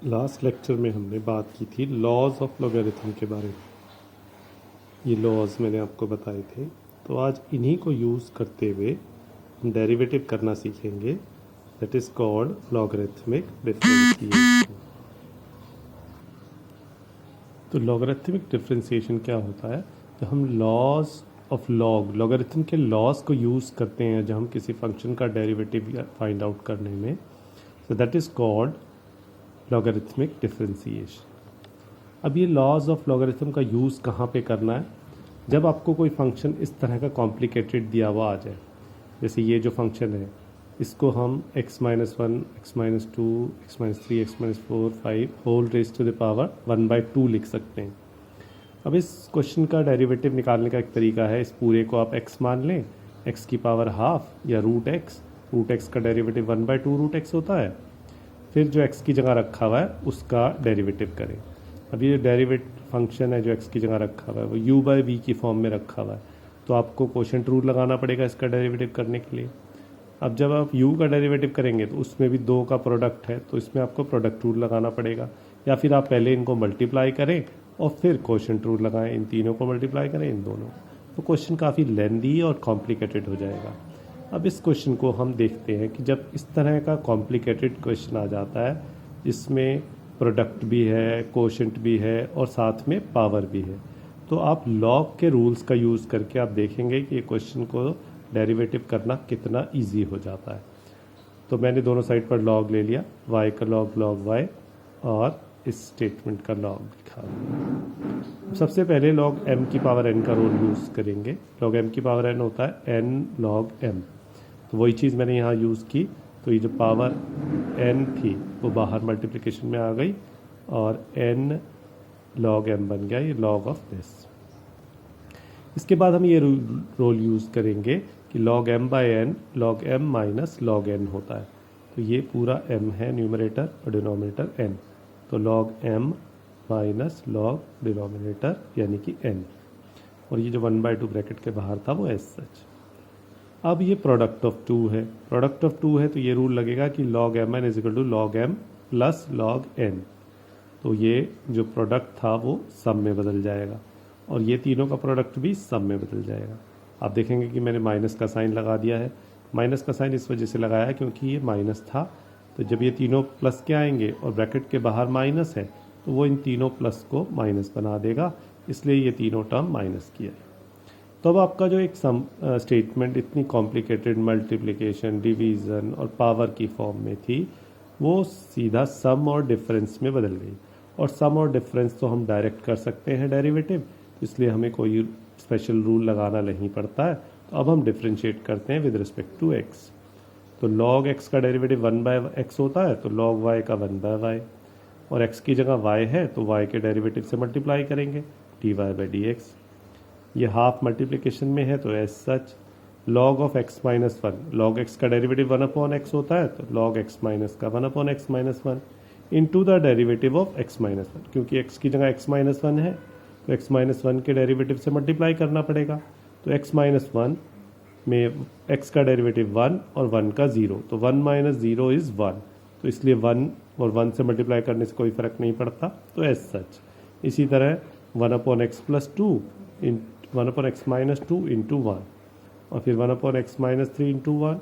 Last lecture में हमने बात की थी लॉज ऑफ लॉगरिथम के बारे में। ये लॉज मैंने आपको बताए थे, तो आज इन्हीं को यूज़ करते हुए हम डेरिवेटिव करना सीखेंगे, that is called logarithmic differentiation. तो लॉगरिथमिक डिफरेंशिएशन क्या होता है? तो हम लॉज ऑफ लॉगरिथम के लॉज को यूज़ करते हैं जब हम किसी फंक्शन का डेरिवेटिव फाइंड आउट करने में, so that is called logarithmic differentiation. अब ये लॉज ऑफ लॉगरिथम का यूज़ कहाँ पे करना है? जब आपको कोई फंक्शन इस तरह का कॉम्प्लिकेटेड दिया हुआ आ जाए, जैसे ये जो फंक्शन है इसको हम x-1, x-2, x-3, x-4, 5 whole raise to the power 1/2 लिख सकते हैं। अब इस क्वेश्चन का डेरिवेटिव निकालने का एक तरीका है, इस पूरे को आप x मान लें, x की पावर हाफ या रूट एक्स का डेरिवेटिव 1/2 रूट एक्स होता है। फिर जो x की जगह रखा हुआ है उसका डेरिवेटिव करें। अब ये डेरिवेटिव फंक्शन है जो x की जगह रखा हुआ है वो u/v की फॉर्म में रखा हुआ है, तो आपको कोशेंट रूल लगाना पड़ेगा इसका डेरिवेटिव करने के लिए। अब जब आप u का डेरिवेटिव करेंगे तो उसमें भी दो का प्रोडक्ट है, तो इसमें आपको प्रोडक्ट रूल लगाना पड़ेगा, या फिर आप पहले इनको मल्टीप्लाई करें और फिर कोशेंट रूल लगाएं, इन तीनों को मल्टीप्लाई करें इन दोनों। तो क्वेश्चन काफ़ी लेंदी और कॉम्प्लिकेटेड हो जाएगा। अब इस क्वेश्चन को हम देखते हैं कि जब इस तरह का कॉम्प्लिकेटेड क्वेश्चन आ जाता है जिसमें प्रोडक्ट भी है, कोशेंट भी है और साथ में पावर भी है, तो आप लॉग के रूल्स का यूज़ करके आप देखेंगे कि ये क्वेश्चन को डेरिवेटिव करना कितना इजी हो जाता है। तो मैंने दोनों साइड पर लॉग ले लिया, y का लॉग y और इस स्टेटमेंट का लॉग लिखा। सबसे पहले लॉग m की पावर n का रूल यूज़ करेंगे। लॉग m की पावर n होता है n लॉग m, तो वही चीज़ मैंने यहाँ यूज़ की। तो ये जो पावर n थी वो बाहर मल्टीप्लिकेशन में आ गई और n लॉग m बन गया, ये लॉग ऑफ दिस। इसके बाद हम ये रूल यूज़ करेंगे कि log m/n log m minus log n होता है। तो ये पूरा m है न्यूमरेटर और डिनोमिनेटर n, तो log m minus log denominator यानी कि n, और ये जो 1/2 ब्रैकेट के बाहर था वो एज सच। अब ये प्रोडक्ट ऑफ टू है, तो ये रूल लगेगा कि log mn is equal to log m plus log n। तो ये जो प्रोडक्ट था वो सब में बदल जाएगा और ये तीनों का प्रोडक्ट भी सब में बदल जाएगा। आप देखेंगे कि मैंने माइनस का साइन लगा दिया है। माइनस का साइन इस वजह से लगाया है क्योंकि ये माइनस था, तो जब ये तीनों प्लस के आएंगे और ब्रैकेट के बाहर माइनस है तो वो इन तीनों प्लस को माइनस बना देगा, इसलिए ये तीनों टर्म माइनस किया है। तो अब आपका जो एक स्टेटमेंट इतनी कॉम्प्लिकेटेड मल्टीप्लिकेशन, डिवीज़न और पावर की फॉर्म में थी, वो सीधा सम और डिफरेंस में बदल गई। और सम और डिफरेंस तो हम डायरेक्ट कर सकते हैं डेरिवेटिव, इसलिए हमें कोई स्पेशल रूल लगाना नहीं पड़ता है। तो अब हम डिफ्रेंशिएट करते हैं विद रिस्पेक्ट टू एक्स। तो लॉग एक्स का डेरिवेटिव 1/x होता है, तो लॉग वाई का 1/y, और x की जगह y है तो y के डेरिवेटिव से मल्टीप्लाई करेंगे dy/dx। ये हाफ मल्टीप्लिकेशन में है तो as such log of x minus 1, log x का डेरिवेटिव 1/x होता है, तो लॉग x माइनस का 1/x minus 1 into the derivative of x minus 1, क्योंकि x की जगह x माइनस 1 है तो x माइनस 1 के डेरिवेटिव से मल्टीप्लाई करना पड़ेगा। तो x माइनस 1 में x का डेरिवेटिव 1 और 1 का 0, तो 1 माइनस 0 इज़ 1, तो इसलिए 1 और 1 से मल्टीप्लाई करने से कोई फ़र्क नहीं पड़ता, तो एज सच। इसी तरह 1/x प्लस 2 इन 1/x माइनस 2 इंटू 1, और फिर 1/x minus 3 into 1,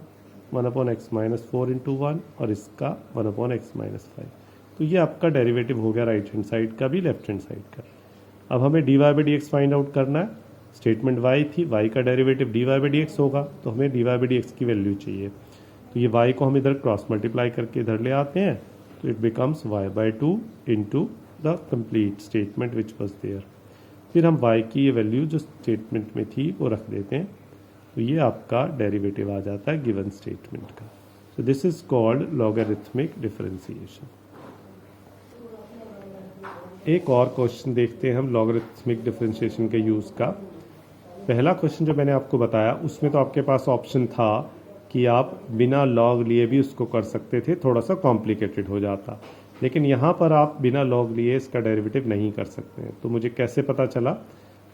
1/x minus 4 into 1 और इसका 1/x माइनस 5। तो ये आपका डेरिवेटिव हो गया राइट हैंड साइड का भी, लेफ्ट हैंड साइड का। अब हमें dy/dx फाइंड आउट करना है। स्टेटमेंट y थी, y का डेरिवेटिव dy/dx होगा, तो हमें dy/dx की वैल्यू चाहिए। तो ये y को हम इधर क्रॉस मल्टीप्लाई करके इधर ले आते हैं, तो it becomes y/2 into the complete statement which was there. फिर हम y की ये वैल्यू जो स्टेटमेंट में थी वो रख देते हैं, तो ये आपका डेरिवेटिव आ जाता है गिवन स्टेटमेंट का। So this is called logarithmic differentiation. एक और क्वेश्चन देखते हैं हम लॉगरिथमिक डिफरेंशिएशन के यूज़ का। पहला क्वेश्चन जो मैंने आपको बताया उसमें तो आपके पास ऑप्शन था कि आप बिना लॉग लिए भी उसको कर सकते थे, थोड़ा सा कॉम्प्लिकेटेड हो जाता, लेकिन यहाँ पर आप बिना लॉग लिए इसका डेरिवेटिव नहीं कर सकते हैं। तो मुझे कैसे पता चला?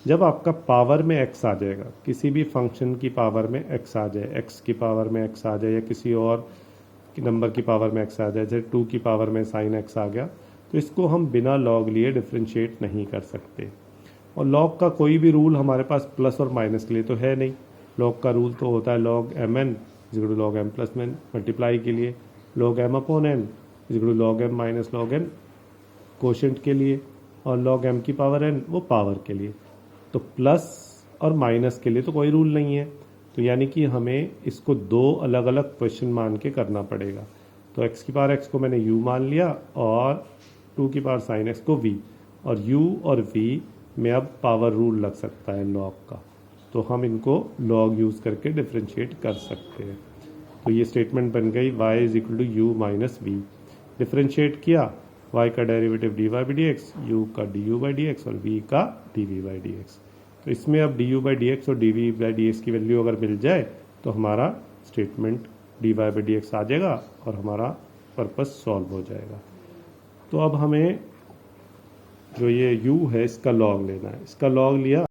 जब आपका पावर में x आ जाएगा, किसी भी फंक्शन की पावर में x आ जाए, x की पावर में x आ जाए या किसी और नंबर की पावर में x आ जाए, जैसे 2 की पावर में sin x आ गया, तो इसको हम बिना लॉग लिए डिफ्रेंशिएट नहीं कर सकते। और लॉग का कोई भी रूल हमारे पास प्लस और माइनस के लिए तो है नहीं। लॉग का रूल तो होता है log M N is to log M plus N, multiply के लिए log M upon N is to log M minus log N quotient के लिए, और लॉग एम की पावर एन वो पावर के लिए। तो प्लस और माइनस के लिए तो कोई रूल नहीं है, तो यानी कि हमें इसको दो अलग अलग क्वेश्चन मान के करना पड़ेगा। तो एक्स की पावर एक्स को मैंने यू मान लिया और 2 की पावर साइन एक्स को वी, और यू और वी में अब पावर रूल लग सकता है लॉग का, तो हम इनको लॉग यूज़ करके डिफ्रेंशिएट कर सकते हैं। तो ये स्टेटमेंट बन गई y is equal to u minus v. Differentiate किया, y का derivative d y by d x, u का d u by d x और v का d v by d x. तो इसमें अब d u by d x और d v by d x की वैल्यू अगर मिल जाए तो हमारा statement d y by d x आ जाएगा और हमारा पर्पस सॉल्व हो जाएगा। तो अब हमें जो ये u है इसका लॉग लेना है। इसका लॉग लिया